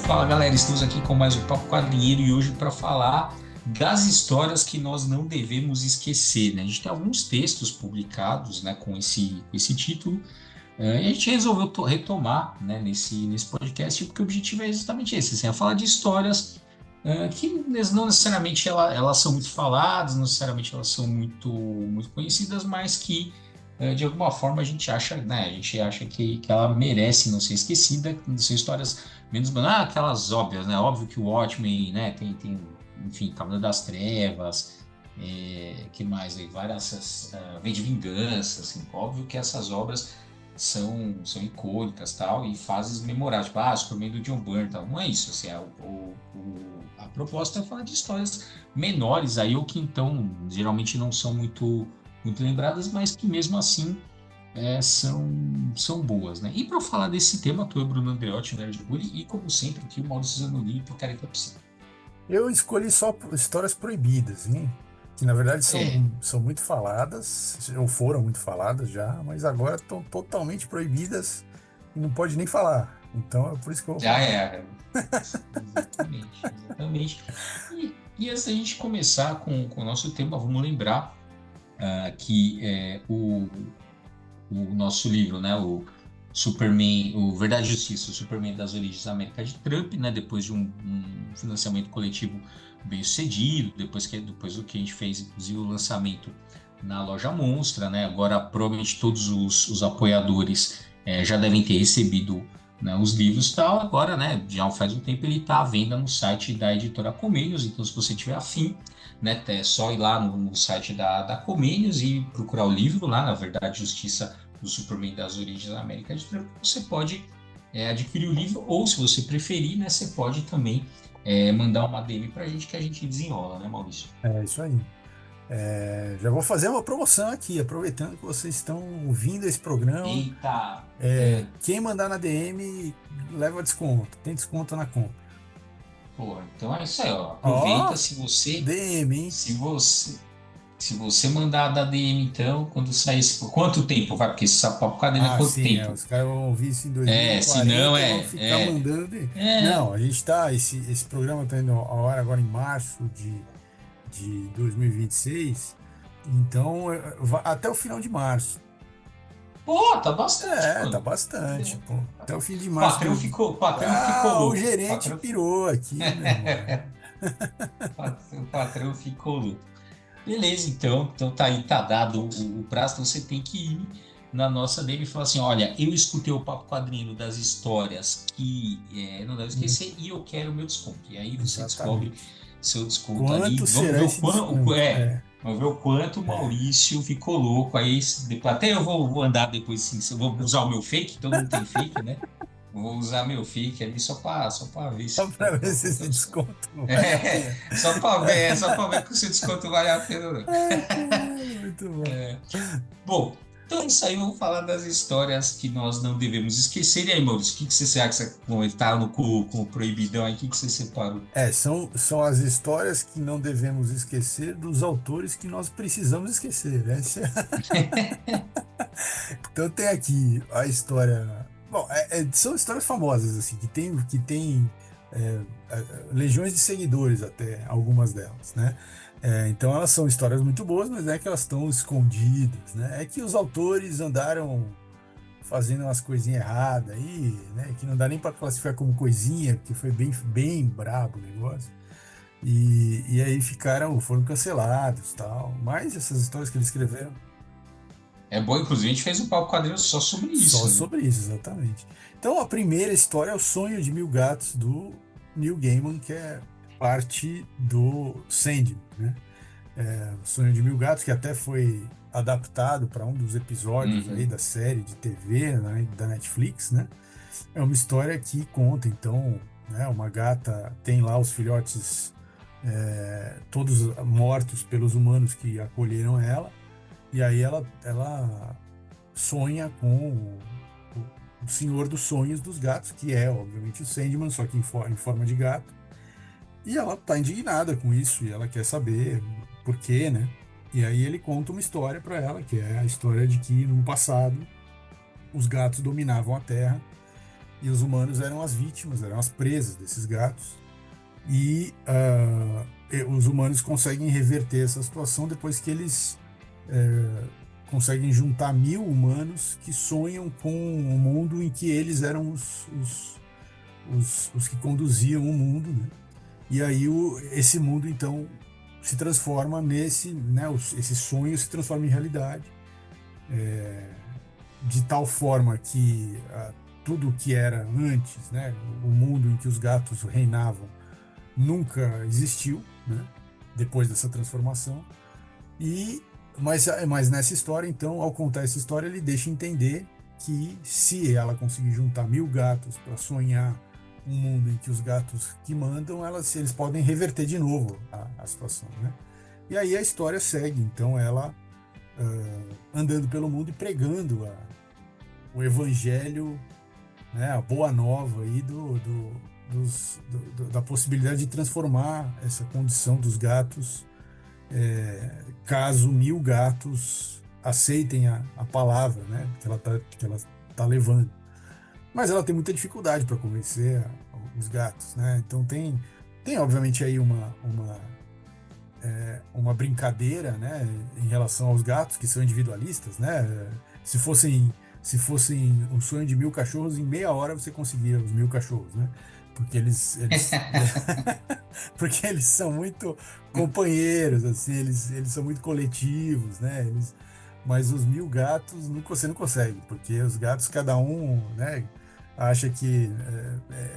Fala galera, estamos aqui com mais um Papo Quadrinheiro e hoje para falar das histórias que nós não devemos esquecer, né? A gente tem alguns textos publicados, né, com esse título, e a gente resolveu retomar, né, nesse podcast, porque o objetivo é exatamente esse, assim, é falar de histórias que não necessariamente elas são muito faladas, não necessariamente elas são muito conhecidas, mas que de alguma forma a gente acha, né, a gente acha que ela merece não ser esquecida, são histórias menos aquelas óbvias, né? Óbvio que o Watchmen, né, tem enfim, Cavaleiro das Trevas, que mais aí? Várias, vem de Vingança, assim, óbvio que essas obras são icônicas, tal, e fases memoráveis, tipo, Superman do John Byrne, tal. Não é isso, assim, a proposta é falar de histórias menores aí, ou que então geralmente não são muito lembradas, mas que mesmo assim são boas, né? E para falar desse tema, tu é o Bruno Andreotti, o Nerd Bully, e como sempre, aqui o Maurício Zanolini, Picareta Psíquica. Eu escolhi só histórias proibidas, hein? Que na verdade É, são muito faladas, ou foram muito faladas já, mas agora estão totalmente proibidas e não pode nem falar. Então é por isso que eu vou já falar. era. Exatamente, exatamente. E antes da gente começar com o nosso tema, vamos lembrar que o nosso livro, né, o Superman, o Verdade e Justiça, o Superman das Origens da América de Trump, né, depois de um financiamento coletivo bem sucedido, depois do que a gente fez, inclusive o lançamento na loja Monstra, né, agora provavelmente todos os apoiadores já devem ter recebido, né, os livros e tal, agora, né, já faz um tempo ele está à venda no site da editora Comênios, então se você tiver afim, né, é só ir lá no site da Comênios e procurar o livro lá, na Verdade e Justiça do Superman das Origens da América de Trump. Você pode adquirir o livro, ou se você preferir, né, você pode também mandar uma DM para a gente que a gente desenrola, né, Maurício? É isso aí. Já vou fazer uma promoção aqui, aproveitando que vocês estão ouvindo esse programa. Eita! Quem mandar na DM leva desconto, tem desconto na compra. Porra, então é isso aí, ó. Ó, Aproveita se você, DM, hein? se você, se você mandar da DM, então, quando sair esse. Por quanto tempo vai? Porque esse papo cadê é Ah, quanto sim, tempo? os caras vão ouvir isso em Se não 2040 e vão ficar mandando. é. Não, a gente tá. Esse programa está indo ao ar agora em março de 2026, então até o final de março. Pô, tá bastante, Tá mano. bastante, pô. Até o fim de março Patrão ficou O louco. gerente pirou aqui, meu irmão. O patrão ficou louco. Beleza, então tá aí, tá dado o prazo, então você tem que ir na nossa DM e falar assim, olha, eu escutei o Papo Quadrinho das histórias que não deve esquecer e eu quero o meu desconto. E aí você descobre Exatamente. seu desconto ali. Quanto Vamos será ver esse desconto? vamos ver o quanto o É. Maurício ficou louco. Aí até eu vou andar depois, assim, eu vou usar o meu fake, todo mundo tem fake, né? Vou usar meu fake ali só para ver Só se para ver se quanto é esse o desconto. desconto vale a pena. Só para ver que o seu desconto vale a pena ou não. Ai, caralho, muito bom. Bom, então é isso aí, vamos falar das histórias que nós não devemos esquecer. E aí, Maurício, o que você acha que ele tá com o proibidão aí, o que você separou? São as histórias que não devemos esquecer dos autores que nós precisamos esquecer, né? Então tem aqui a história. Bom, são histórias famosas, assim, que tem é, legiões de seguidores até, algumas delas, né? Então elas são histórias muito boas, mas não é que elas estão escondidas, né? É que os autores andaram fazendo umas coisinhas erradas aí, né? Que não dá nem para classificar como coisinha, porque foi bem brabo o negócio. E aí foram cancelados, tal. Mas essas histórias que eles escreveram É bom, inclusive, a gente fez um papo quadrinho só sobre só isso, né? sobre isso, exatamente. Então, a primeira história é O Sonho de Mil Gatos, do Neil Gaiman, que é parte do Sandman, né? O Sonho de Mil Gatos, que até foi adaptado para um dos episódios aí Uhum. da série de TV, né, da Netflix, né? É uma história que conta, então, né, uma gata tem lá os filhotes todos mortos pelos humanos que acolheram ela, e aí ela sonha com o senhor dos sonhos dos gatos, que é, obviamente, o Sandman, só que em forma de gato. E ela tá indignada com isso, e ela quer saber por quê, né? E aí ele conta uma história para ela, que é a história de que, no passado, os gatos dominavam a Terra, e os humanos eram as vítimas, eram as presas desses gatos. E os humanos conseguem reverter essa situação depois que eles conseguem juntar 1.000 humanos que sonham com um mundo em que eles eram os que conduziam o mundo, né? E aí esse mundo, então, se transforma nesse, né? Esse sonho se transforma em realidade, de tal forma que tudo o que era antes, né? O mundo em que os gatos reinavam, nunca existiu, né? Depois dessa transformação. Mas nessa história, então, ao contar essa história, ele deixa entender que se ela conseguir juntar 1.000 gatos para sonhar um mundo em que os gatos que mandam, eles podem reverter de novo a situação, né? E aí a história segue, então, ela andando pelo mundo e pregando o evangelho, né, a boa nova aí da possibilidade de transformar essa condição dos gatos, caso 1.000 gatos aceitem a palavra, né, que ela tá levando. Mas ela tem muita dificuldade para convencer os gatos, né? Então tem obviamente aí uma brincadeira, né, em relação aos gatos que são individualistas, né? Se fossem um sonho de 1.000 cachorros, em meia hora você conseguia os 1.000 cachorros, né? Porque porque eles são muito companheiros, assim, eles são muito coletivos, né? Mas os 1.000 gatos você não consegue, porque os gatos, cada um, né, acha que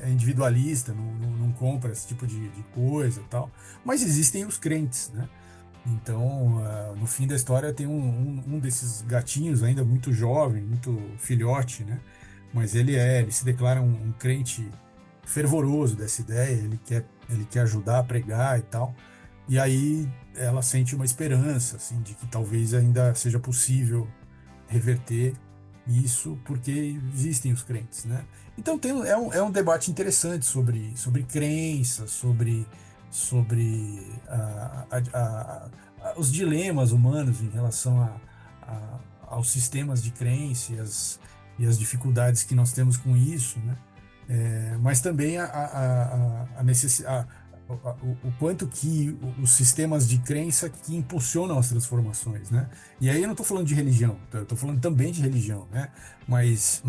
é individualista, não compra esse tipo de coisa e tal. Mas existem os crentes, né? Então, no fim da história, tem um desses gatinhos ainda muito jovem, muito filhote, né? Mas ele se declara um crente fervoroso dessa ideia, ele quer ajudar a pregar e tal. E aí ela sente uma esperança, assim, de que talvez ainda seja possível reverter isso, porque existem os crentes, né? Então é um debate interessante sobre crença, sobre os dilemas humanos em relação aos sistemas de crença e as dificuldades que nós temos com isso, né? Mas também a necessidade, o quanto que os sistemas de crença que impulsionam as transformações, né? E aí eu não estou falando de religião, eu estou falando também de religião, né? Mas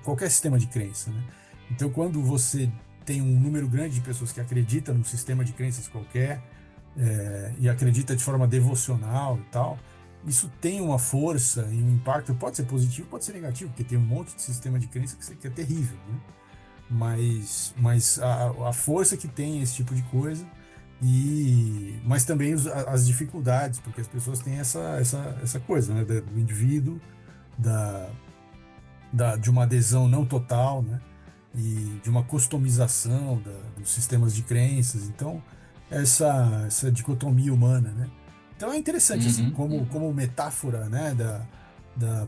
qualquer sistema de crença, né? Então, quando você tem um número grande de pessoas que acreditam num sistema de crenças qualquer, e acredita de forma devocional e tal, isso tem uma força e um impacto, pode ser positivo, pode ser negativo, porque tem um monte de sistema de crença que é terrível, né? Mas a força que tem esse tipo de coisa, mas também as dificuldades, porque as pessoas têm essa coisa, né, do indivíduo, de uma adesão não total, né, e de uma customização dos sistemas de crenças. Então, essa dicotomia humana, né? Então é interessante, assim, Uhum, como metáfora, né,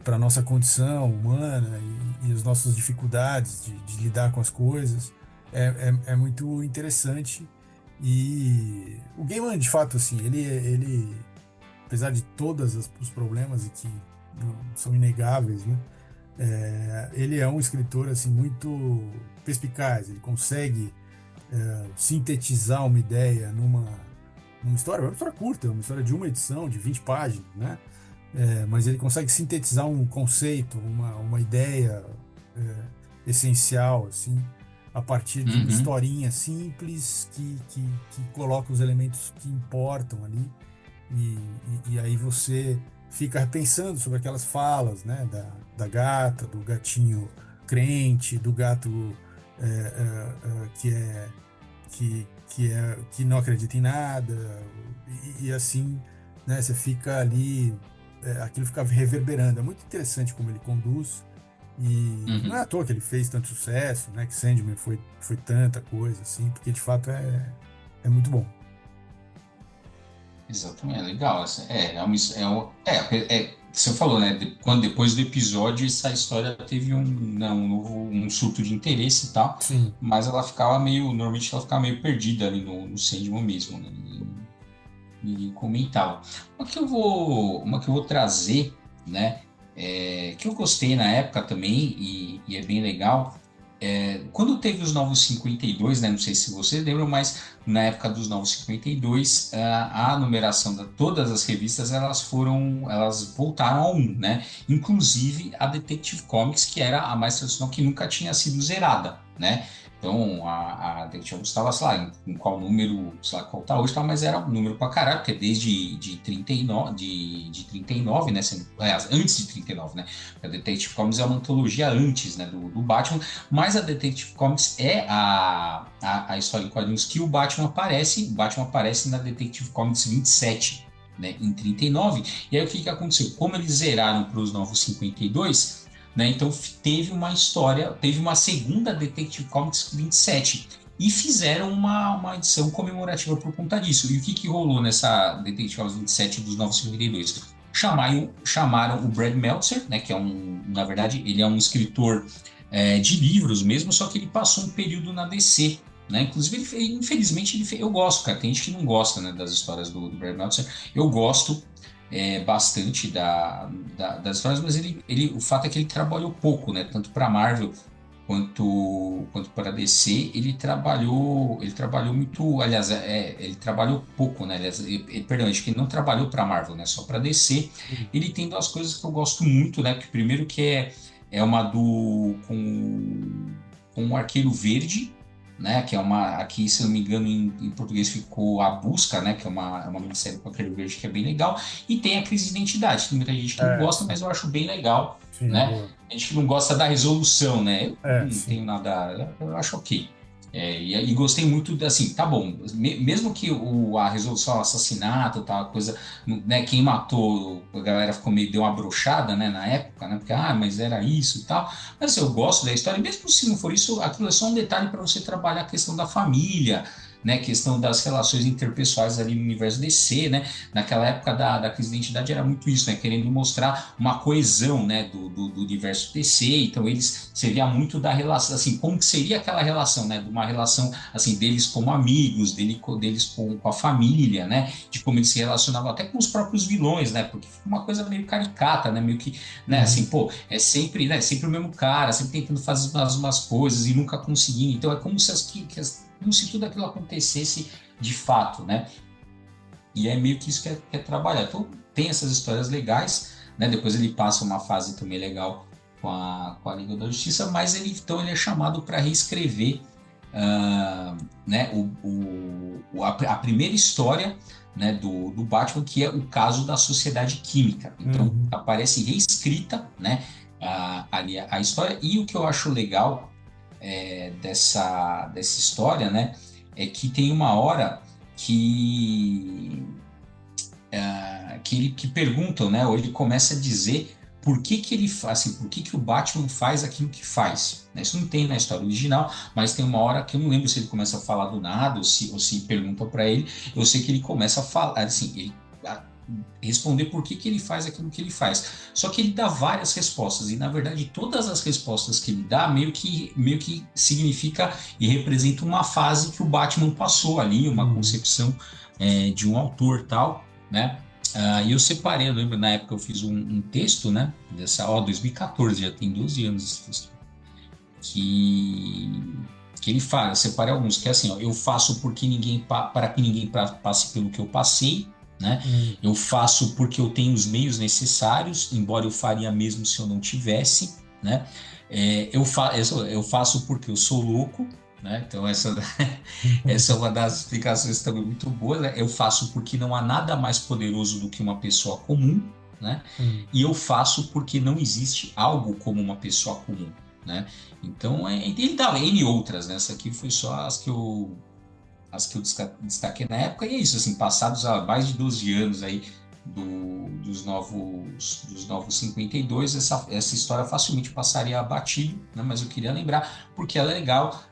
para a nossa condição humana e as nossas dificuldades de lidar com as coisas. É muito interessante. E o Gaiman, de fato, assim, ele apesar de todos os problemas e que são inegáveis, né, ele é um escritor, assim, muito perspicaz. Ele consegue sintetizar uma ideia numa história, uma história curta, uma história de uma edição, de 20 páginas, né? Mas ele consegue sintetizar um conceito, uma ideia essencial, assim, a partir de uma uhum. historinha simples que coloca os elementos que importam ali. E aí você fica pensando sobre aquelas falas, né, da gata, do gatinho crente, do gato que que não acredita em nada, e assim, né, você fica ali, aquilo fica reverberando. É muito interessante como ele conduz, e não é Uhum. à toa que ele fez tanto sucesso, né, que Sandman foi tanta coisa, assim, porque de fato é muito bom. Exatamente, é legal. Você falou, né? Quando depois do episódio, essa história teve um surto de interesse e tal, Sim. mas normalmente ela ficava meio perdida ali no Sandman mesmo, né? Ninguém comentava. Uma que eu vou trazer, né? Que eu gostei na época também, e é bem legal, Quando teve os Novos 52, né, não sei se vocês lembram, mas na época dos Novos 52, a numeração de todas as revistas, elas voltaram ao 1, né? Inclusive a Detective Comics, que era a mais tradicional, que nunca tinha sido zerada, né? Então a Detective Comics estava, sei lá, em qual número, sei lá qual tá hoje, tá, mas era um número pra caralho, porque desde de 39, de 39, né? Aliás, antes de 39, né? A Detective Comics é uma antologia antes, né, do Batman, mas a Detective Comics é a história em quadrinhos que o Batman aparece. O Batman aparece na Detective Comics 27, né, em 39. E aí o que aconteceu? Como eles zeraram para os novos 52, né, então teve uma história, teve uma segunda Detective Comics 27. E fizeram uma edição comemorativa por conta disso. E o que rolou nessa Detective Comics 27 dos novos 52? Chamaram o Brad Meltzer, né, que é na verdade, ele é um escritor de livros mesmo, só que ele passou um período na DC, né? Inclusive, infelizmente, eu gosto, cara. Tem gente que não gosta, né, das histórias do Brad Meltzer. Eu gosto bastante das histórias, mas o fato é que ele trabalhou pouco, né? Tanto para Marvel quanto para DC, ele trabalhou muito, aliás, ele trabalhou pouco, né? Aliás, perdão, acho que ele não trabalhou para Marvel, né? Só para DC. Ele tem duas coisas que eu gosto muito, né? Que primeiro que é uma com o Arqueiro Verde, né? Que é uma, aqui, se não me engano, em português ficou A Busca, né? Que é uma minissérie com o Arqueiro Verde que é bem legal. E tem a Crise de Identidade, tem muita gente que não gosta, Sim, mas eu acho bem legal, sim, né? boa. A gente que não gosta da resolução, né? Eu não Sim. tenho nada, eu acho ok. E gostei muito, assim, tá bom, mesmo que a resolução, o assassinato, tal, coisa, né, quem matou, a galera ficou meio, deu uma brochada, né, na época, né, porque, mas era isso e tal, mas assim, eu gosto da história, e mesmo se não for isso, aquilo é só um detalhe para você trabalhar a questão da família, né, questão das relações interpessoais ali no universo DC, né, naquela época da crise de identidade era muito isso, né, querendo mostrar uma coesão, né, do universo DC, então você via muito da relação, assim, como que seria aquela relação, né, de uma relação, assim, deles como amigos, deles com a família, né, de como eles se relacionavam até com os próprios vilões, né, porque fica uma coisa meio caricata, né, meio que, né, assim, Uhum. pô, sempre, né, sempre o mesmo cara, sempre tentando fazer umas coisas e nunca conseguindo, então é como se como se tudo aquilo acontecesse de fato, né? E é meio que isso que é trabalhar. Então, tem essas histórias legais, né? Depois ele passa uma fase também legal com a Liga da Justiça, mas então ele é chamado para reescrever, né, a primeira história, né, do Batman, que é o caso da Sociedade Química. Então, Uhum. aparece reescrita, né, ali a história. E o que eu acho legal dessa história, né, é que tem uma hora que que perguntam, né? Ou ele começa a dizer por que que ele faz, assim, por que que o Batman faz aquilo que faz. Né? Isso não tem na história original, mas tem uma hora que eu não lembro se ele começa a falar do nada ou se perguntam para ele. Eu sei que ele começa a falar, assim, responder por que que ele faz aquilo que ele faz. Só que ele dá várias respostas e na verdade todas as respostas que ele dá meio que significa e representa uma fase que o Batman passou ali, uma Uhum. concepção de um autor tal, né? E eu separei, eu lembro na época eu fiz um texto, né? 2014, já tem 12 anos esse texto, que ele fala, eu separei alguns, que é assim, ó, eu faço porque para que ninguém passe pelo que eu passei, né? Uhum. Eu faço porque eu tenho os meios necessários, embora eu faria mesmo se eu não tivesse, né? Eu faço porque eu sou louco, né? Então essa é uma das explicações também muito boa, né? Eu faço porque não há nada mais poderoso do que uma pessoa comum, né? Uhum. E eu faço porque não existe algo como uma pessoa comum, né? Então, ele dá N outras, né? Essa aqui foi só as que eu destaquei na época, e é isso, assim, passados há mais de 12 anos aí dos novos 52, essa história facilmente passaria batido, né? Mas eu queria lembrar, porque ela é legal,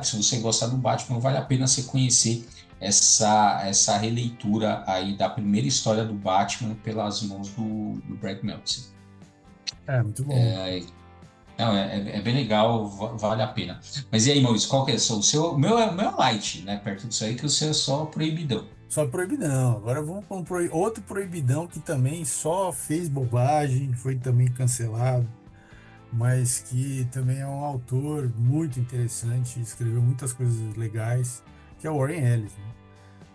se você gostar do Batman, vale a pena você conhecer essa releitura aí da primeira história do Batman pelas mãos do Brad Meltzer. Muito bom. Não, é bem legal, vale a pena. Mas e aí, Maurício, qual que é o seu? O meu é light, né? Perto disso aí, que o seu é só proibidão. Só proibidão. Agora vamos para outro proibidão que também só fez bobagem, foi também cancelado. mas que também é um autor muito interessante, escreveu muitas coisas legais, que é o Warren Ellis, né?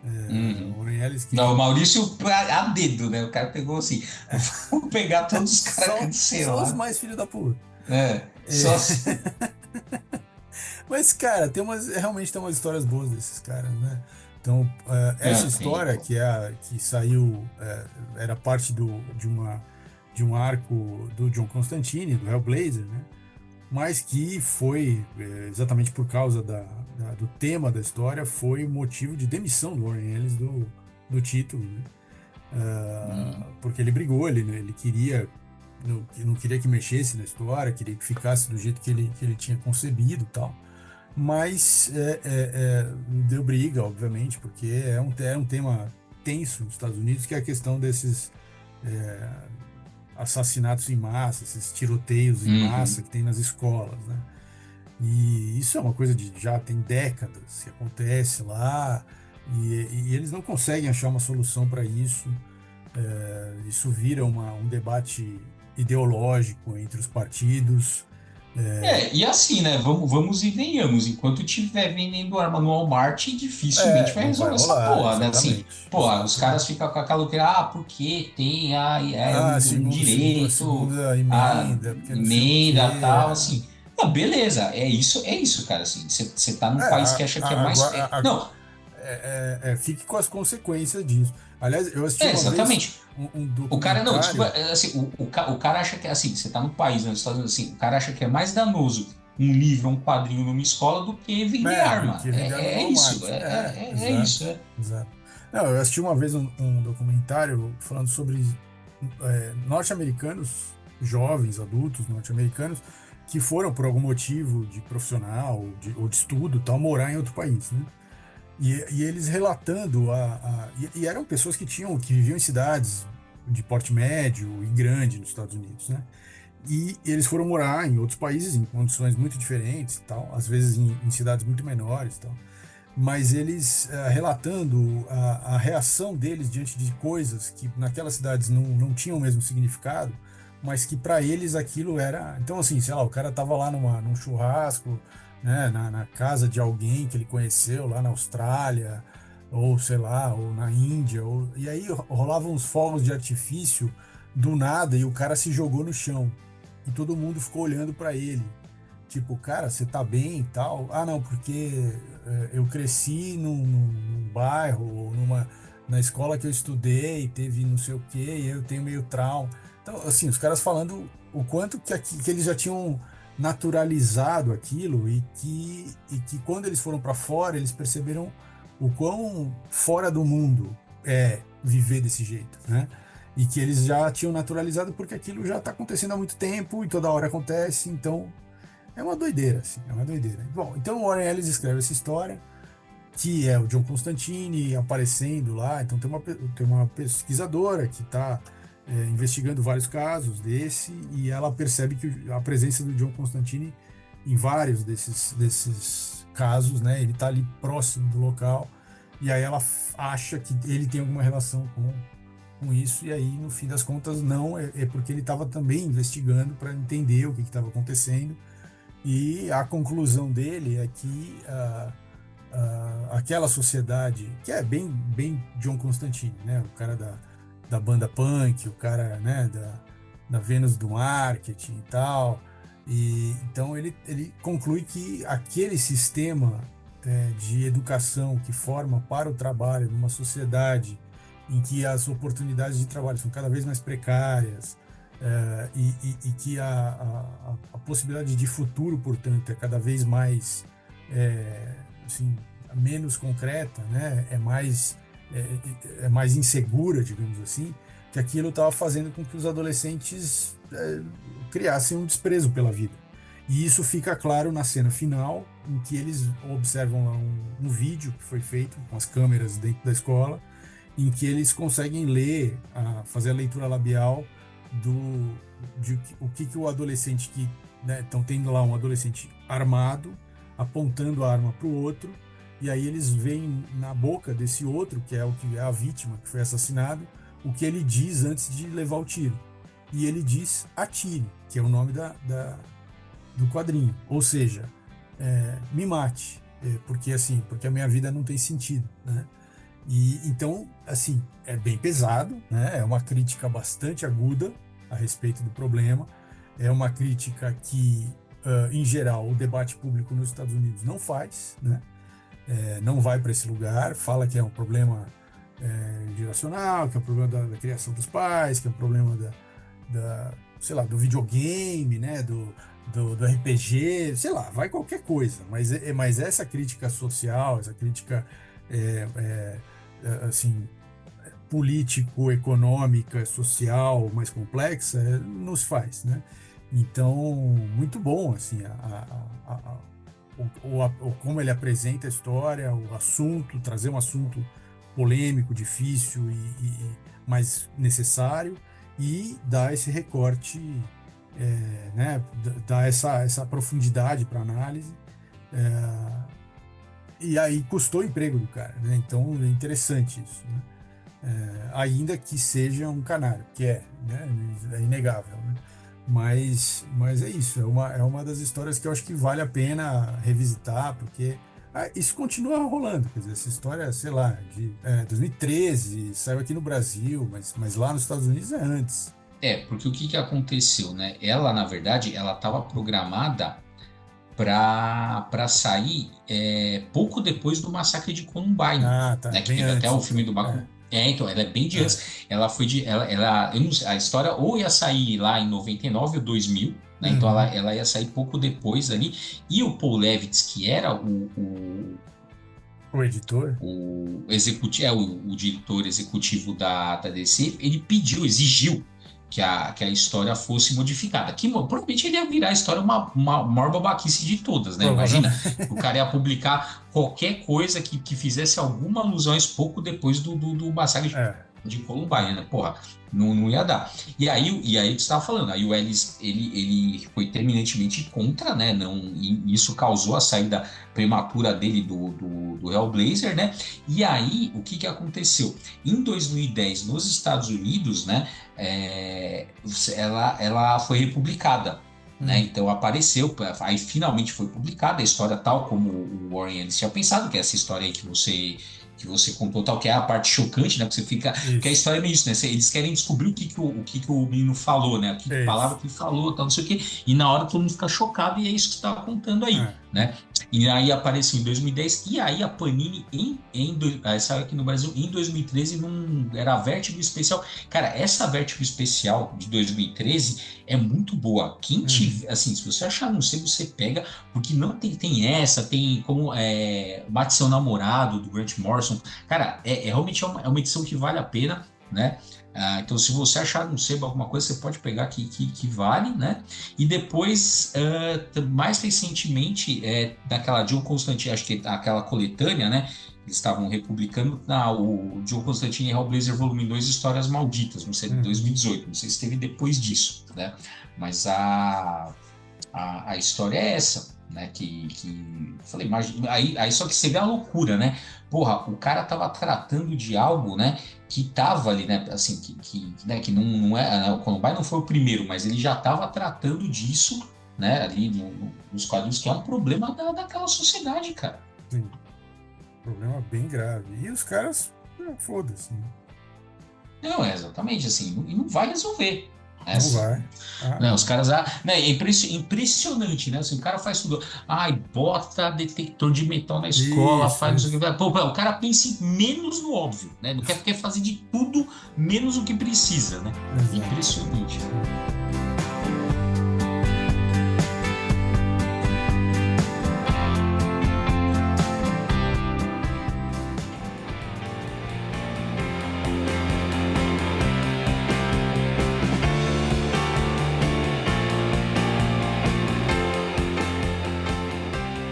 Uhum. O Warren Ellis Não, o que Maurício a dedo, né? O cara pegou assim, vou pegar todos os caras só os cancelar. mais filhos da puta. É, Só. mas, cara, realmente tem umas histórias boas desses caras, né? Então, essa Tem, história pô. que que saiu, era parte de um arco do John Constantine, do Hellblazer, né? Mas que foi, exatamente por causa do tema da história, foi motivo de demissão do Warren Ellis do título, né? Hum. Porque ele brigou, ele queria, não queria que mexesse na história, queria que ficasse do jeito que ele tinha concebido e tal. Mas deu briga, obviamente, porque é um tema tenso nos Estados Unidos, que é a questão desses é, assassinatos em massa, esses tiroteios em massa Uhum. que tem nas escolas, né? E isso é uma coisa de já tem décadas que acontece lá, e eles não conseguem achar uma solução para isso. Isso vira um debate ideológico entre os partidos. E assim, né? Vamos e venhamos. Enquanto tiver vendendo arma no Walmart, dificilmente vai Não vai resolver essa rolar, porra, né? Assim, exatamente, pô, os caras exatamente. ficam com aquela que, porque tem Ah, um a direito, segunda a emenda, porque não sei o emenda quê. tal, assim. Não, beleza, é isso, cara. Assim, você tá num É, país que acha que é mais. agora, Não, fique com as consequências disso. Aliás, eu assisti uma vez exatamente. um O cara, não, desculpa, documentário. assim, o cara acha que, assim, você tá no país, né, nos Estados Unidos, assim, o cara acha que é mais danoso um livro, um quadrinho numa escola do que vender Do arma. que vender arma no É isso, Walmart. é Exato, isso. exato. Não, eu assisti uma vez um documentário falando sobre norte-americanos, jovens, adultos norte-americanos, que foram, por algum motivo de profissional ou de estudo, tal, morar em outro país, né? E eles relatando e eram pessoas que viviam em cidades de porte médio e grande nos Estados Unidos, né? E eles foram morar em outros países em condições muito diferentes, e tal, às vezes em cidades muito menores, e tal. Mas eles relatando a reação deles diante de coisas que naquelas cidades não tinham o mesmo significado, mas que para eles aquilo era. Então, assim, sei lá, o cara tava lá num churrasco, né, na casa de alguém que ele conheceu lá na Austrália, ou sei lá, ou na Índia, e aí rolavam uns fogos de artifício do nada e o cara se jogou no chão e todo mundo ficou olhando para ele. Tipo, cara, você tá bem e tal? Ah, não, porque eu cresci num bairro, ou na escola que eu estudei, teve não sei o quê, e eu tenho meio trauma. Então, assim, os caras falando o quanto que eles já tinham naturalizado aquilo e que quando eles foram para fora, eles perceberam o quão fora do mundo é viver desse jeito, né? E que eles já tinham naturalizado porque aquilo já está acontecendo há muito tempo e toda hora acontece, então é uma doideira, assim, é uma doideira. Bom, então o Warren Ellis escreve essa história, que é o John Constantine aparecendo lá. Então tem uma pesquisadora que está investigando vários casos desse, e ela percebe que a presença do John Constantine em vários desses casos, né? Ele está ali próximo do local, e aí ela acha que ele tem alguma relação com isso, e aí no fim das contas não, é porque ele estava também investigando para entender o que estava acontecendo, e a conclusão dele é que aquela sociedade, que é bem John Constantine, né? O cara da banda punk, o cara, né, da Vênus do marketing e tal. E então ele conclui que aquele sistema de educação que forma para o trabalho numa sociedade em que as oportunidades de trabalho são cada vez mais precárias, e que a possibilidade de futuro, portanto, é cada vez mais assim, menos concreta, né? É mais insegura, digamos assim, que aquilo estava fazendo com que os adolescentes criassem um desprezo pela vida. E isso fica claro na cena final, em que eles observam lá um vídeo que foi feito com as câmeras dentro da escola, em que eles conseguem ler, fazer a leitura labial de o que o adolescente que estão tendo lá um adolescente armado apontando a arma para o outro, e aí eles veem na boca desse outro, que é a vítima que foi assassinado, o que ele diz antes de levar o tiro. e ele diz atire, que é o nome do quadrinho. Ou seja, me mate, porque a minha vida não tem sentido, né? E então, assim, é bem pesado, né? É uma crítica bastante aguda a respeito do problema. É uma crítica que, em geral, o debate público nos Estados Unidos não faz, né? Não vai para esse lugar, fala que é um problema geracional, que é um problema da criação dos pais, que é um problema sei lá, do videogame, né? Do RPG, sei lá, vai qualquer coisa. Mas essa crítica social, essa crítica é, é, assim, político-econômica, social, mais complexa, não se faz, né? Então, muito bom, assim, como ele apresenta a história, o assunto, trazer um assunto polêmico, difícil mas necessário, e dar esse recorte, né? Dar essa profundidade para análise. É, e aí custou o emprego do cara, né? Então é interessante isso, né? Ainda que seja um canário, que né? É inegável, né? Mas é isso, é uma das histórias que eu acho que vale a pena revisitar, porque isso continua rolando, quer dizer, essa história, sei lá, de 2013, saiu aqui no Brasil, mas lá nos Estados Unidos é antes. Porque o que que aconteceu, né? Ela, na verdade, ela estava programada para sair pouco depois do massacre de Columbine, Ah, tá, né? Que bem teve até antes, o filme então. do Baco. Então, ela é bem de É. antes. Ela foi de. Eu não sei, a história ou ia sair lá em 99 ou 2000, né? Então Uhum. ela ia sair pouco depois ali. E o Paul Levitz, que era O editor? o diretor executivo da DC, ele exigiu que a história fosse modificada. Que provavelmente ele ia virar a história uma maior babaquice de todas, né? Imagina, Provavelmente. o cara ia publicar qualquer coisa que fizesse alguma alusão a isso pouco depois do massacre É. de Columbine, né? Porra, não ia dar. E aí você estava falando, aí o Ellis, ele foi terminantemente contra, né? Não, e isso causou a saída prematura dele do Hellblazer, né? E aí, o que aconteceu? Em 2010, nos Estados Unidos, né? Ela foi republicada. Né? Hum. Então apareceu, aí finalmente foi publicada a história tal como o Warren Ellis tinha pensado, que é essa história aí que você contou, tal, que é a parte chocante, né? Porque a Isso. história é meio isso, né? Eles querem descobrir o que o menino falou, né? Que palavra Isso. que ele falou, tal, não sei o quê. E na hora todo mundo fica chocado e é isso que você estava contando aí, É. né? E aí apareceu em 2010, e aí a Panini saiu aqui no Brasil em 2013, era a Vertigo Especial. Cara, essa Vertigo Especial de 2013 é muito boa. Quem Uhum. tiver, assim, se você achar no sebo, você pega, porque não tem como Mate Seu Namorado, do Grant Morrison. Cara, realmente é uma edição que vale a pena, né? Então, se você achar no sebo alguma coisa, você pode pegar que vale, né? E depois, mais recentemente, daquela John Constantine, acho que aquela coletânea, né? Eles estavam republicando o John Constantine e Hellblazer Volume 2, Histórias Malditas, não sei, Uhum. 2018, não sei se teve depois disso, né? Mas a história é essa, né? Falei, imagina, aí só que você vê a loucura, né? Porra, o cara tava tratando de algo, né? Que tava ali, né? Assim, né, que não é. Né, o Columbine não foi o primeiro, mas ele já tava tratando disso, né? Ali nos quadrinhos, que é um problema daquela sociedade, cara. Sim. Problema bem grave. E os caras, foda-se, né? Não, é exatamente assim, e não vai resolver. Né? Não vai. Ah, Né, os não. caras, né, é impressionante, né? Assim, o cara faz tudo. Ai, bota detector de metal na escola, Isso, faz não sei o isso. que. Pô, o cara pensa menos no óbvio, né? Não quer fazer de tudo menos o que precisa, né? Exato. Impressionante.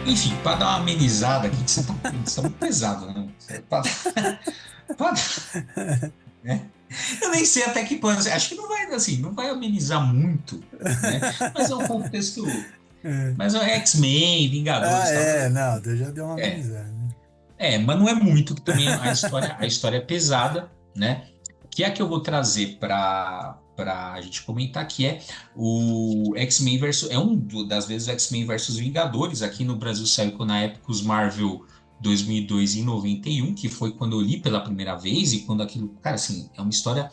Enfim, para dar uma amenizada aqui, que você tá muito pesado, né? Pra- né? Eu nem sei até que ponto, assim, acho que não vai, assim, não vai amenizar muito, né? Mas é um contexto, É. mas é X-Men, Ah, Vingadores, tal. não, eu já deu uma É, amenizada, né? mas não é muito, que também a história é pesada, né? Que é a que eu vou trazer para a gente comentar, que é o X-Men versus... É das vezes o X-Men versus Vingadores. Aqui no Brasil saiu na época os Marvel 2002 e 91, que foi quando eu li pela primeira vez, e quando aquilo... Cara, assim, é uma história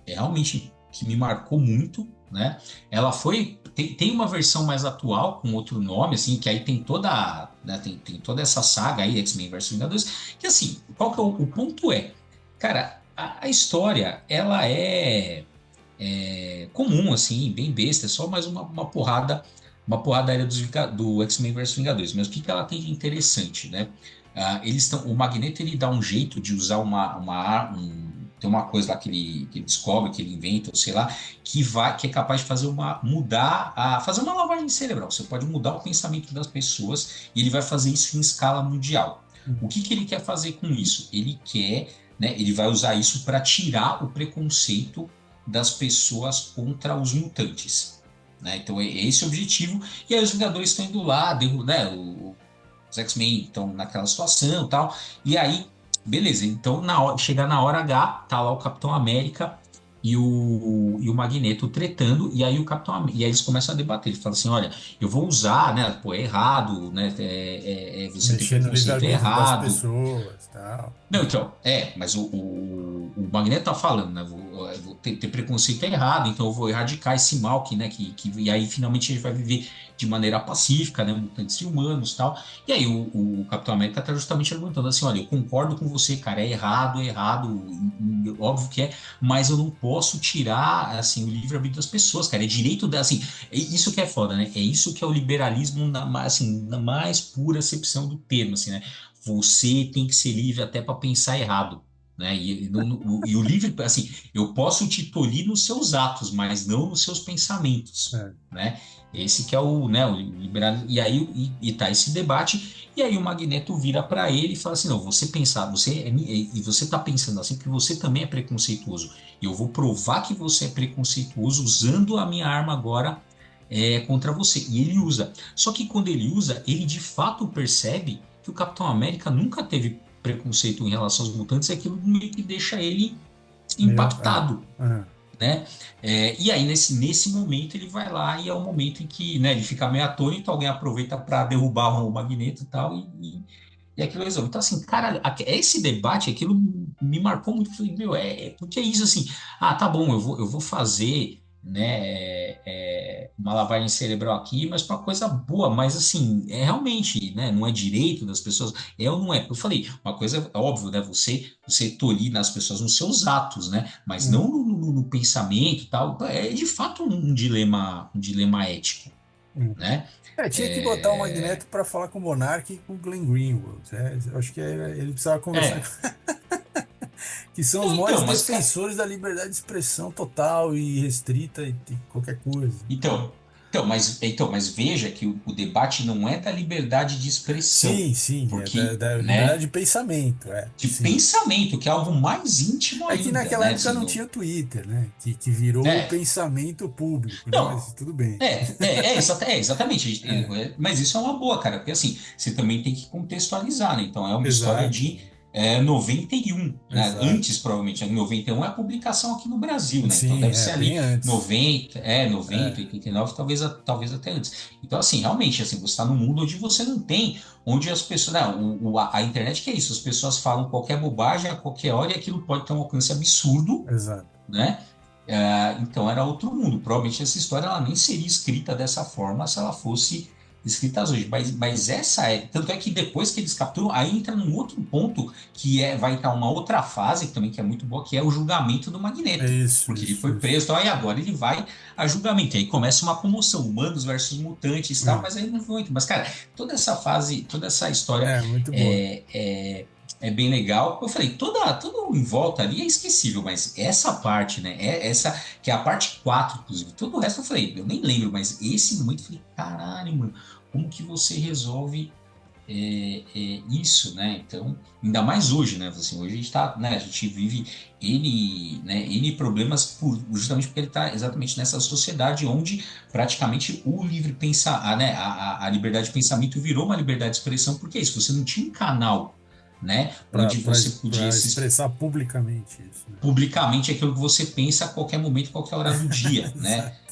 realmente que me marcou muito, né? Ela foi... Tem uma versão mais atual, com outro nome, assim, que aí tem toda, né, tem toda essa saga aí, X-Men versus Vingadores, que assim, qual que é o ponto é... Cara, a história, ela é comum, assim, bem besta, é só mais uma porrada aérea do X-Men versus Vingadores. Mas o que que ela tem de interessante, né? O Magneto, ele dá um jeito de usar tem uma coisa lá que ele descobre, que ele inventa, ou sei lá, que é capaz de fazer uma lavagem cerebral. Você pode mudar o pensamento das pessoas e ele vai fazer isso em escala mundial. O que que ele quer fazer com isso? Ele quer, né, ele vai usar isso para tirar o preconceito das pessoas contra os mutantes, né? Então é esse o objetivo. E aí os Vingadores estão indo lá, né? Os X-Men estão naquela situação e tal. E aí, beleza. Então, chegar na hora H, tá lá o Capitão América e o Magneto tretando. E aí e aí eles começam a debater. Ele fala assim: olha, eu vou usar, né? Pô, é errado, né? Você ter Mexer no preconceito é livre-arbítrio das errado. pessoas, tal. Não, então, mas o Magneto tá falando, né? Eu vou ter preconceito errado, então eu vou erradicar esse mal e aí finalmente a gente vai viver de maneira pacífica, né? Mutantes e humanos e tal. E aí o Capitão América tá justamente argumentando assim: olha, eu concordo com você, cara, é errado, óbvio que é, mas eu não posso tirar, assim, o livre-arbítrio das pessoas, cara, é direito da, assim, isso que é foda, né? É isso que é o liberalismo assim, na mais pura acepção do termo, assim, né? Você tem que ser livre até para pensar errado, né? E o livre, assim, eu posso te tolir nos seus atos, mas não nos seus pensamentos, É. né? Esse que é o liberalismo. E aí tá esse debate. E aí o Magneto vira para ele e fala assim: não, você tá pensando assim porque você também é preconceituoso. E eu vou provar que você é preconceituoso usando a minha arma agora contra você. E ele usa. Só que quando ele usa, ele de fato percebe que o Capitão América nunca teve preconceito em relação aos mutantes, e aquilo meio que deixa ele Meu, impactado, é. né? E aí, nesse momento, ele vai lá e é o momento em que, né, ele fica meio atônito, alguém aproveita para derrubar o Magneto e tal, e aquilo resolve. Então, assim, cara, esse debate, aquilo me marcou muito. Falei, meu, porque é isso assim. Ah, tá bom, eu vou fazer, né, uma lavagem cerebral aqui, mas para coisa boa. Mas, assim, realmente, né, não é direito das pessoas, ou não é? Eu falei, uma coisa é óbvio, né, você tolir nas pessoas nos seus atos, né, mas não Hum, no pensamento e tal. É de fato um dilema ético, hum. né? Tinha que botar o Magneto para falar com o Monark e com o Glenn Greenwald. Eu acho que ele precisava conversar É. que são os Não, maiores então, mas, cara, defensores da liberdade de expressão total e restrita e qualquer coisa. Então, mas veja que o debate não é da liberdade de expressão, Sim, sim, é porque, da liberdade né, de pensamento, de sim. pensamento, que é algo mais íntimo É que ainda, naquela né, época assim, não tinha Twitter, né? Que virou o é, pensamento público, né? não, Mas tudo bem. exatamente, É, mas isso é uma boa, cara, porque assim, você também tem que contextualizar, né, então é uma história exato, de 91, né, exato. antes provavelmente, 91 é a publicação aqui no Brasil, né, então Sim, deve ser bem ali antes. 90, É, 89, talvez até antes. Então assim, realmente, assim, você está num mundo onde você não tem, onde as pessoas, não, a internet que é isso, as pessoas falam qualquer bobagem a qualquer hora e aquilo pode ter um alcance absurdo, exato. né? Então era outro mundo. Provavelmente essa história ela nem seria escrita dessa forma se ela fosse escrita hoje. Mas essa é. Tanto é que depois que eles capturam, aí entra num outro ponto vai entrar uma outra fase também que é muito boa, que é o julgamento do É Magneto. isso, Porque ele isso, foi isso. preso, e agora ele vai a julgamento. E aí começa uma comoção, humanos versus mutantes e tal, É, mas aí não foi muito. Mas, cara, toda essa fase, toda essa história muito boa. é bem legal. Eu falei, tudo em volta ali é esquecível, mas essa parte, né? Essa que é a parte 4 inclusive. Todo o resto eu falei, eu nem lembro, mas esse momento eu falei, caralho, mano, como que você resolve isso, né? Então, ainda mais hoje, né? Assim, hoje a gente tá, né? A gente vive N problemas justamente porque ele está exatamente nessa sociedade onde praticamente o livre pensar, né? A liberdade de pensamento virou uma liberdade de expressão, porque é isso, você não tinha um canal, né? Onde você podia para se expressar publicamente isso, né? publicamente aquilo que você pensa a qualquer momento, qualquer hora do dia, né? Exato.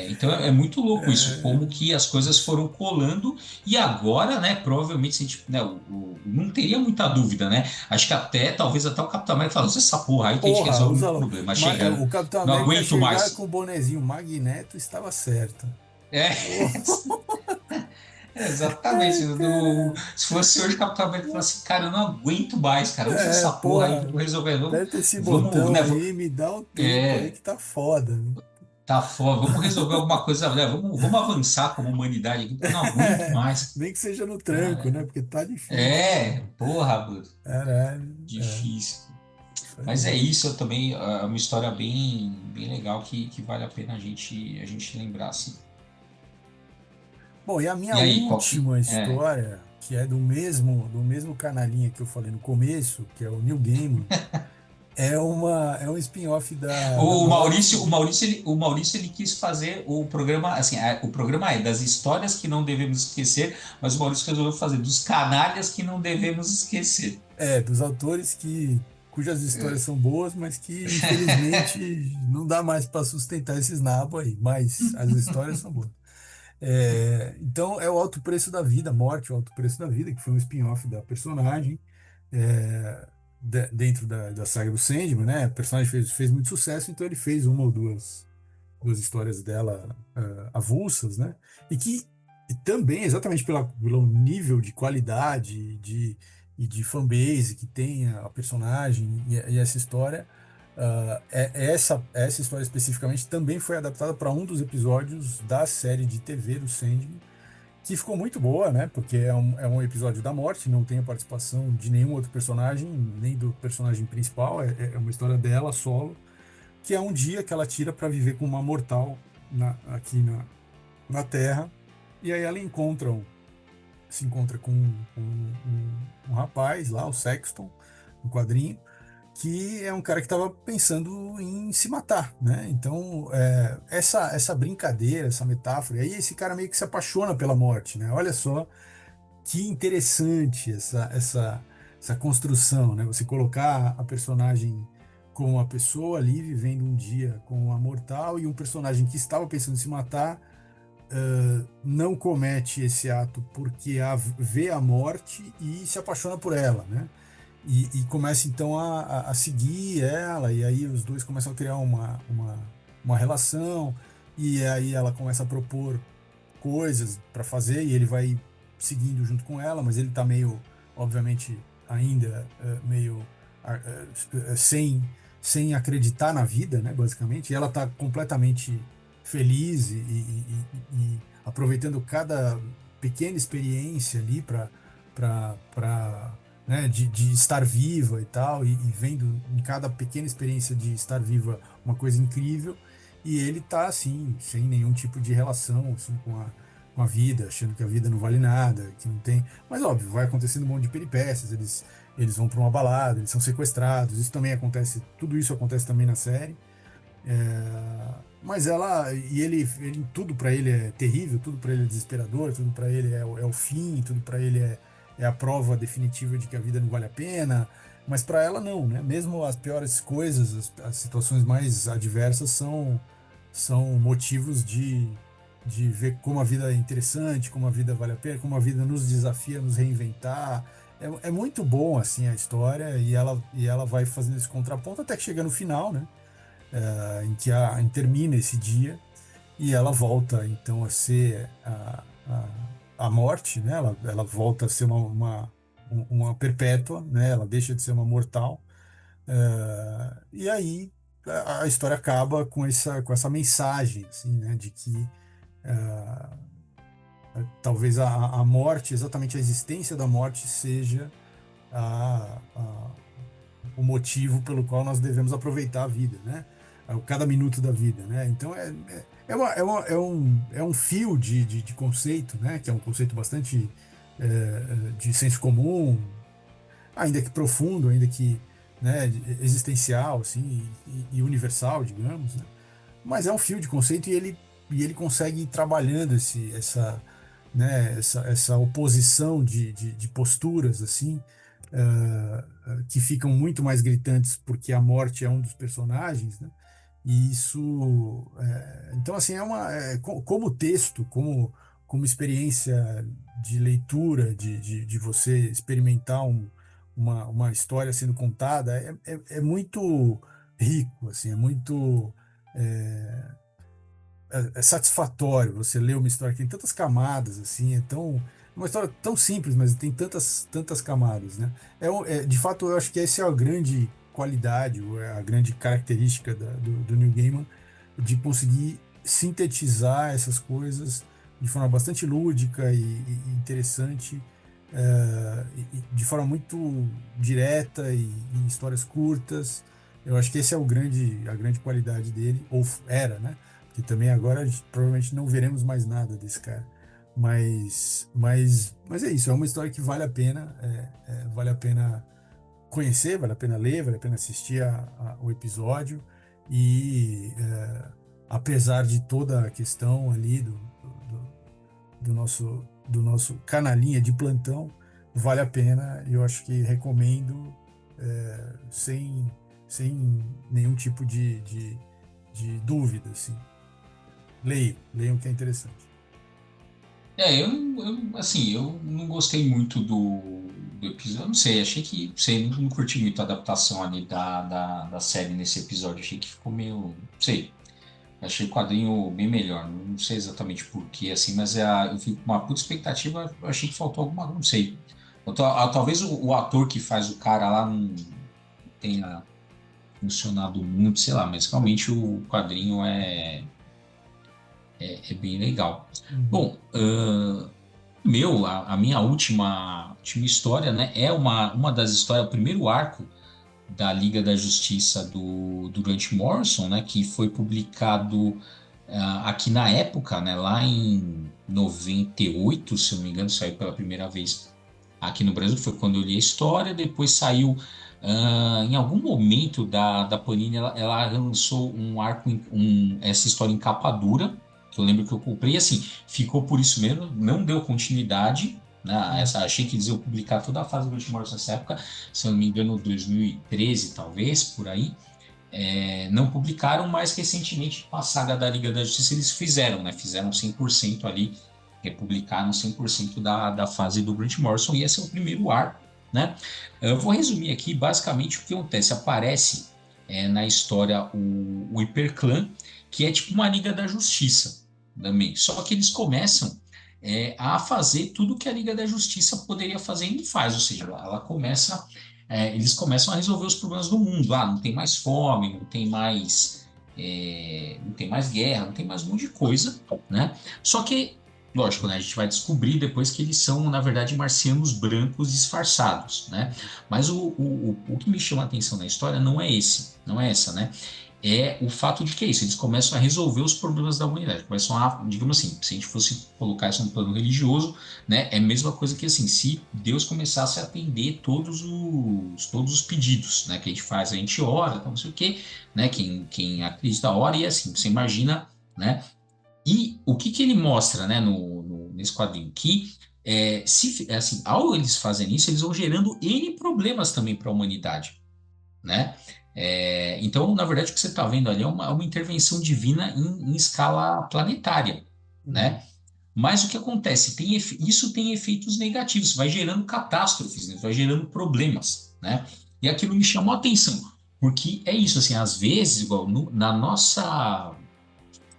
Então é muito louco isso, É, como que as coisas foram colando e agora, né? Provavelmente se a gente, né, não teria muita dúvida, né? Acho que até talvez até o Capitão América falou: essa porra aí que a gente porra, resolve meu problema, chega, o Capitão não América aguento chegar com mais. o bonezinho Magneto estava certo. É, Oh, exatamente. ai, cara. Se fosse hoje o Capitão América falasse assim, cara, eu não aguento mais, cara, usa essa porra aí, Porra, vamos resolver, aperta esse vamos, botão né? aí, me dá um tempo aí É, que tá foda, né? tá foda, vamos resolver alguma coisa, né? Vamos avançar como humanidade aqui, porque eu não aguento mais. Nem que seja no tranco, né? Cara, Porque tá difícil. porra, mano, Caralho, difícil. isso Mas é aí. isso, eu também, é uma história bem legal que vale a pena a gente lembrar, assim. Bom, e a minha E aí, qual que. última história, que é do mesmo canalinha que eu falei no começo, que é o Neil Gaiman, é um spin-off da Morte. O Maurício ele quis fazer o programa, assim, o programa é das histórias que não devemos esquecer, mas o Maurício resolveu fazer dos canalhas que não devemos esquecer. Dos autores cujas histórias É. são boas, mas que infelizmente não dá mais para sustentar esses nabos aí, mas as histórias são boas. Então é o Alto Preço da Vida, Morte, o Alto Preço da Vida, que foi um spin-off da personagem dentro da saga do Sandman, né? A personagem fez muito sucesso, então ele fez uma ou duas histórias dela avulsas, né? E que e também, exatamente pelo nível de qualidade e de fanbase que tem a personagem e essa história, essa história especificamente também foi adaptada para um dos episódios da série de TV do Sandman, que ficou muito boa, né? Porque é um episódio da morte, não tem a participação de nenhum outro personagem, nem do personagem principal, é uma história dela solo, que é um dia que ela tira para viver com uma mortal aqui na Terra. E aí ela se encontra com um rapaz lá, o Sexton, no quadrinho, que é um cara que estava pensando em se matar, né? Então, essa brincadeira, essa metáfora, e aí esse cara meio que se apaixona pela morte, né? Olha só que interessante essa construção, né? Você colocar a personagem como uma pessoa ali vivendo um dia com uma mortal e um personagem que estava pensando em se matar não comete esse ato porque vê a morte e se apaixona por ela, né? E começa então a seguir ela, e aí os dois começam a criar uma relação, e aí ela começa a propor coisas para fazer, e ele vai seguindo junto com ela, mas ele tá meio, obviamente, ainda meio sem acreditar na vida, né, basicamente, e ela tá completamente feliz e aproveitando cada pequena experiência ali para né, de estar viva e tal, e vendo em cada pequena experiência de estar viva uma coisa incrível, e ele tá assim, sem nenhum tipo de relação assim, com a vida, achando que a vida não vale nada, que não tem. Mas óbvio, vai acontecendo um monte de peripécias, eles vão para uma balada, eles são sequestrados, isso também acontece, tudo isso acontece também na série. Mas tudo para ele é terrível, tudo para ele é desesperador, tudo para ele é o fim, tudo para ele é a prova definitiva de que a vida não vale a pena. Mas para ela não, né? Mesmo as piores coisas, as situações mais adversas são motivos de ver como a vida é interessante, como a vida vale a pena, como a vida nos desafia a nos reinventar. É muito bom assim a história e ela vai fazendo esse contraponto até que chega no final, né? Em que termina esse dia e ela volta então a ser a morte, né? Ela volta a ser uma perpétua, né? Ela deixa de ser uma mortal. E aí a história acaba com essa mensagem, assim, né? De que talvez a morte, exatamente a existência da morte, seja a, a, o motivo pelo qual nós devemos aproveitar a vida, né? Cada minuto da vida, né? Então é um fio de conceito, né? Que é um conceito bastante de senso comum, ainda que profundo, ainda que né, existencial, assim, e universal, digamos, né? Mas é um fio de conceito e ele consegue ir trabalhando essa oposição de posturas, assim, que ficam muito mais gritantes porque a morte é um dos personagens, né? E isso, então assim, como texto, como experiência de leitura, de você experimentar uma história sendo contada, é muito rico, assim, é, é satisfatório você ler uma história que tem tantas camadas, assim, uma história tão simples, mas tem tantas camadas, né? De fato, eu acho que essa é a grande qualidade, ou é a grande característica do Neil Gaiman, de conseguir sintetizar essas coisas de forma bastante lúdica e interessante, de forma muito direta e em histórias curtas. Eu acho que esse é a grande qualidade dele, ou era, né? Que também agora a gente provavelmente não veremos mais nada desse cara. Mas é isso, é uma história que vale a pena, vale a pena conhecer, vale a pena ler, vale a pena assistir o episódio. E apesar de toda a questão ali do nosso canalinha de plantão, vale a pena. Eu acho que recomendo sem nenhum tipo de dúvida, assim. Leiam que é interessante. Assim, eu não gostei muito do episódio, não sei, achei que, sei, não curti muito a adaptação ali da série nesse episódio, achei que ficou meio, não sei, achei o quadrinho bem melhor, não sei exatamente por quê, assim, mas eu fico com uma puta expectativa, eu achei que faltou alguma, não sei. Talvez o ator que faz o cara lá não tenha funcionado muito, sei lá, mas realmente o quadrinho é bem legal. Uhum. Bom, a minha última história, né, é uma das histórias, o primeiro arco da Liga da Justiça do Grant Morrison, né, que foi publicado aqui na época, né, lá em 98, se eu não me engano, saiu pela primeira vez aqui no Brasil, foi quando eu li a história, depois saiu em algum momento da Panini, ela lançou um arco, essa história em capa dura, que eu lembro que eu comprei, assim, ficou por isso mesmo, não deu continuidade, né? Uhum. Achei que eles iam publicar toda a fase do Grant Morrison nessa época, se eu não me engano, 2013, talvez, por aí. Não publicaram, mas recentemente, com a saga da Liga da Justiça, eles fizeram, né? Fizeram 100% ali, republicaram 100% da fase do Grant Morrison, e esse é o primeiro arco, né? Eu vou resumir aqui, basicamente, o que acontece. Aparece na história o Hyperclan, que é tipo uma Liga da Justiça também. Só que eles começam a fazer tudo que a Liga da Justiça poderia fazer e não faz, ou seja, eles começam a resolver os problemas do mundo. Não tem mais fome, não tem mais guerra, não tem mais um monte de coisa, né? Só que, lógico, né, a gente vai descobrir depois que eles são, na verdade, marcianos brancos disfarçados, né? Mas o que me chama a atenção na história não é essa, né? É o fato de que é isso, eles começam a resolver os problemas da humanidade, começam digamos assim, se a gente fosse colocar isso num plano religioso, né, é a mesma coisa que assim, se Deus começasse a atender todos os pedidos, né, que a gente faz, a gente ora, então não sei o quê, né, quem acredita ora, e assim, você imagina, né, e o que ele mostra, né, nesse quadrinho, que assim, ao eles fazerem isso, eles vão gerando N problemas também para a humanidade, né? Então, na verdade, o que você está vendo ali é uma intervenção divina em escala planetária, Uhum. né? Mas o que acontece? Isso tem efeitos negativos, vai gerando catástrofes, né? Vai gerando problemas, né? E aquilo me chamou a atenção, porque é isso, assim, às vezes, igual na nossa.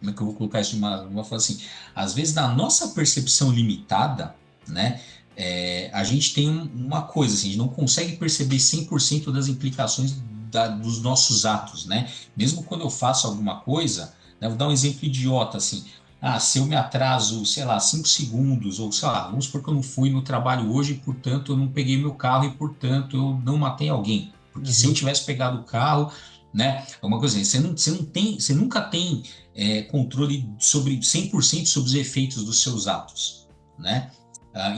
Como é que eu vou colocar isso numa forma assim? Às vezes, na nossa percepção limitada, né? A gente tem uma coisa, assim, a gente não consegue perceber 100% das implicações dos nossos atos, né? Mesmo quando eu faço alguma coisa, né, vou dar um exemplo idiota, assim. Se eu me atraso, sei lá, 5 segundos, ou sei lá, vamos supor que eu não fui no trabalho hoje, portanto eu não peguei meu carro e, portanto, eu não matei alguém. Porque se eu Uhum. tivesse pegado o carro, né? É uma coisa assim, você nunca tem controle sobre 100% sobre os efeitos dos seus atos, né?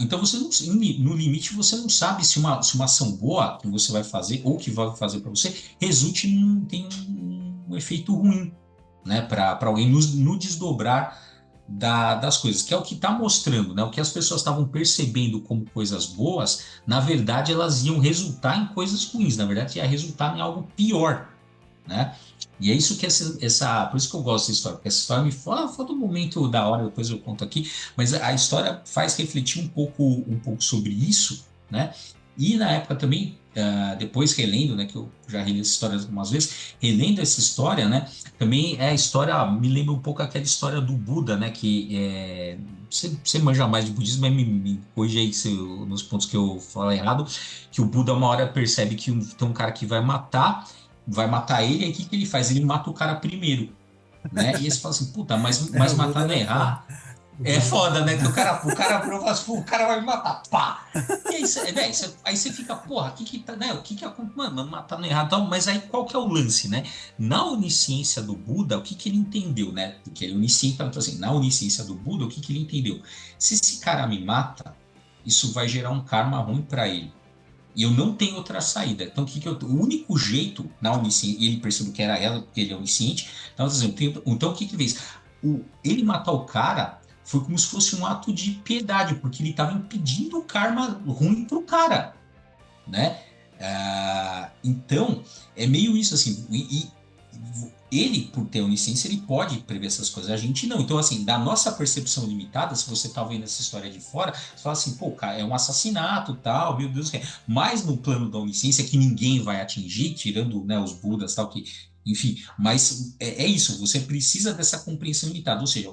Então você não, no limite você não sabe se uma ação boa que você vai fazer ou que vai fazer para você resulte tem um efeito ruim, né? Para alguém no desdobrar das coisas, que é o que está mostrando, né? O que as pessoas estavam percebendo como coisas boas, na verdade elas iam resultar em coisas ruins, na verdade ia resultar em algo pior, né? E é isso que por isso que eu gosto dessa história, porque essa história me fala, foi do momento da hora, depois eu conto aqui, mas a história faz refletir um pouco sobre isso, né? E na época também, depois relendo, né, que eu já reli essa história algumas vezes, relendo essa história, né, também é a história, me lembra um pouco aquela história do Buda, né, que você manja mais de budismo, mas me corrija aí nos pontos que eu falei errado, que o Buda uma hora percebe que tem um cara que vai matar ele, aí o que que ele faz? Ele mata o cara primeiro, né? E aí você fala assim, puta, mas O Buda matar não é era foda. errar. O É Buda... foda, né? Que o cara prova, assim, pô, o cara vai me matar, pá! E aí, aí você fica, porra, que tá, né? O que que acontece? Mano, matar não é errado, tal, mas aí qual que é o lance, né? Na onisciência do Buda, o que que ele entendeu, né? Porque ele é onisciente, então assim, na onisciência do Buda, o que que ele entendeu? Se esse cara me mata, isso vai gerar um karma ruim para ele. E eu não tenho outra saída. Então, o único jeito na onisciência, e ele percebeu que era ela, porque ele é onisciente, então, assim, então o que que ele fez? Ele matar o cara foi como se fosse um ato de piedade, porque ele estava impedindo o karma ruim pro cara, né? Então, é meio isso, assim, ele, por ter onisciência, ele pode prever essas coisas, a gente não. Então, assim, da nossa percepção limitada, se você tá vendo essa história de fora, você fala assim, pô, cara, é um assassinato, tal, meu Deus do céu. Mas no plano da onisciência, que ninguém vai atingir, tirando, né, os Budas, tal, que, enfim, mas é isso, você precisa dessa compreensão limitada, ou seja,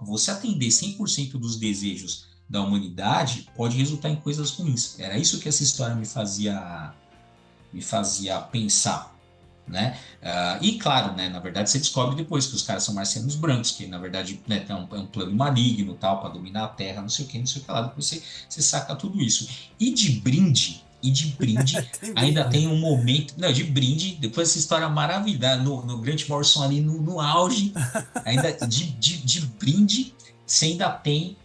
você atender 100% dos desejos da humanidade pode resultar em coisas ruins. Era isso que essa história me fazia pensar, né? E claro, né, na verdade você descobre depois que os caras são marcianos brancos, que na verdade, né, é um plano maligno, tal, para dominar a Terra, não sei o que, não sei o que lá. Depois você saca tudo isso. E de brinde, Tem ainda brinde. tem um momento, não, de brinde, depois dessa história maravilhosa no Grant Morrison ali no auge, ainda de brinde, você ainda tem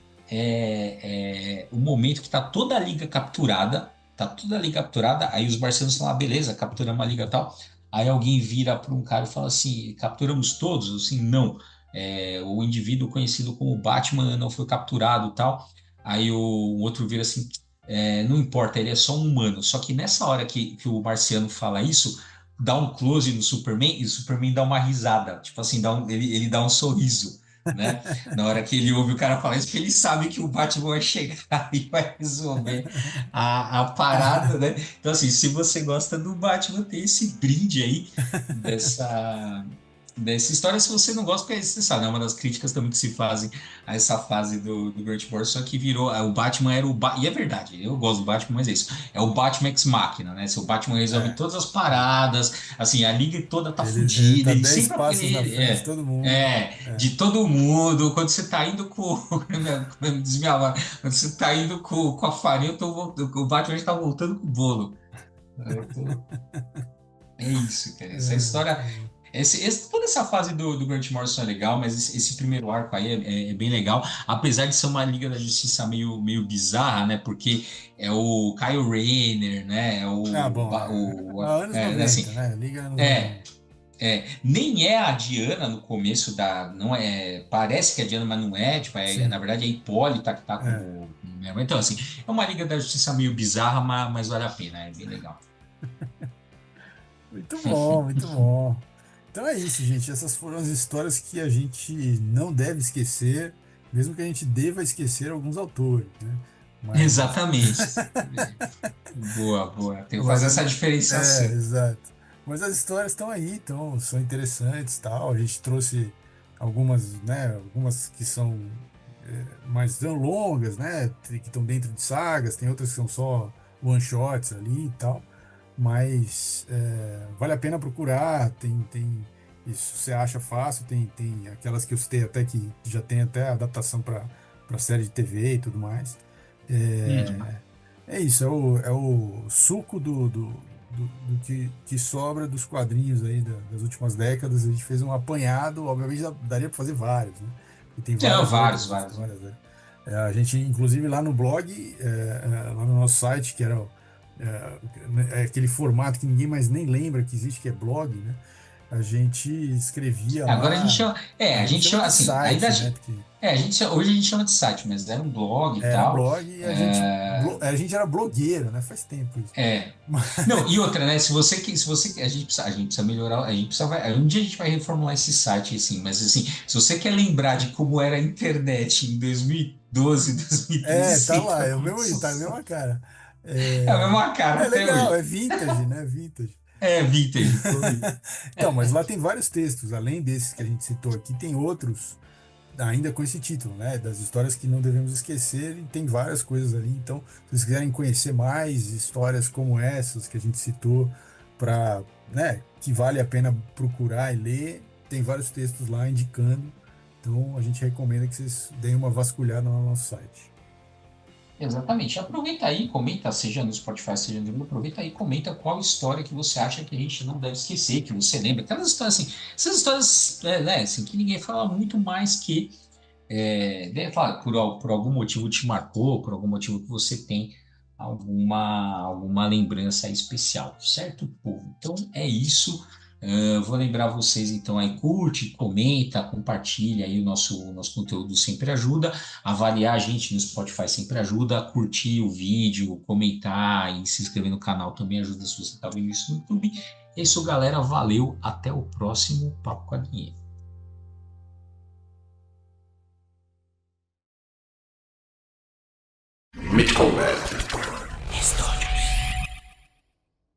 o momento que tá toda a liga capturada, aí os marcianos falam, beleza, capturamos a liga e tal. Aí alguém vira para um cara e fala assim: capturamos todos? Assim, não. O indivíduo conhecido como Batman não foi capturado e tal. Aí o outro vira assim: não importa, ele é só um humano. Só que nessa hora que o marciano fala isso, dá um close no Superman e o Superman dá uma risada. Tipo assim, ele dá um sorriso. Né? Na hora que ele ouve o cara falar isso, porque ele sabe que o Batman vai chegar e vai resolver a parada, né? Então, assim, se você gosta do Batman, tem esse brinde aí dessa, dessa história. Se você não gosta, porque você sabe, é uma das críticas também que se fazem a essa fase do Grant Morrison, que virou. O Batman era e é verdade, eu gosto do Batman, mas é isso. É o Batman ex machina, né? Se o Batman resolve É, todas as é. paradas, assim, a liga toda tá Ele fodida, tá ele 10 sempre passos na aquele. frente de todo mundo. É. De todo mundo, quando você tá indo com. Como diz minha avó, quando você tá indo com a farinha, o Batman já tá voltando com o bolo. É isso, cara. Essa Muito história. bom. Toda essa fase do Grant Morrison é legal, mas esse primeiro arco aí é bem legal. Apesar de ser uma Liga da Justiça meio bizarra, né? Porque é o Kyle Rayner, né? Ah, bom, anos Assim, 90, né? Liga anos é, 90. nem é a Diana no começo não é, parece que é a Diana, mas não é, tipo, na Sim, verdade é a Hipólita que tá é. como mesmo. Então, assim, é uma Liga da Justiça meio bizarra, mas vale a pena, é bem legal. Muito bom, muito bom. Então é isso, gente. Essas foram as histórias que a gente não deve esquecer, mesmo que a gente deva esquecer alguns autores, né? Mas, Exatamente. Boa, boa. Tem que fazer mas essa diferenciação. exato. Mas as histórias estão aí, então são interessantes, tal. A gente trouxe algumas, né? Algumas que são mais longas, né? Que estão dentro de sagas. Tem outras que são só one shots ali e tal. Mas vale a pena procurar. Tem isso você acha fácil. Tem aquelas que eu citei até que já tem até adaptação para série de TV e tudo mais. Uhum. É, é isso, é o suco do que sobra dos quadrinhos aí das últimas décadas. A gente fez um apanhado, obviamente daria para fazer vários, né? E tem Não, várias vários, outras vários. histórias, né? A gente, inclusive, lá no blog, lá no nosso site, que era aquele formato que ninguém mais nem lembra que existe, que é blog, né? A gente escrevia Agora a gente lá, chama. a A gente gente chama chama de assim, ainda. site, né? Porque, hoje a gente chama de site, mas era um blog e Era um tal. blog e a gente era blogueiro, né? Faz tempo isso. É. Não, e Mas, outra, né? Se você, a gente precisa melhorar, a gente precisa, um dia a gente vai reformular esse site, assim, mas assim, se você quer lembrar de como era a internet em 2012, 2013, tá você lá, entra é o no mesmo, nosso tá a mesma site. cara. É a É, mesma cara é até legal, é hoje. vintage, né? Vintage. É vintage, foi. Então, mas lá tem vários textos, além desses que a gente citou aqui, tem outros ainda com esse título, né? Das histórias que não devemos esquecer, e tem várias coisas ali. Então, se vocês quiserem conhecer mais histórias como essas que a gente citou, para, né, que vale a pena procurar e ler, tem vários textos lá indicando. Então, a gente recomenda que vocês deem uma vasculhada no nosso site. Exatamente. Aproveita aí, comenta, seja no Spotify, seja no Google, aproveita aí, e comenta qual história que você acha que a gente não deve esquecer, que você lembra. Aquelas histórias assim, essas histórias, né, assim, que ninguém fala muito mais que, né, claro, por algum motivo te marcou, por algum motivo que você tem alguma lembrança especial, certo, povo? Então é isso. Vou lembrar vocês, então, aí, curte, comenta, compartilha aí o nosso conteúdo sempre ajuda. Avaliar a gente no Spotify sempre ajuda. Curtir o vídeo, comentar e se inscrever no canal também ajuda se você está vendo isso no YouTube. É isso, galera. Valeu. Até o próximo Papo com a Dinheiro. Mittelwelt.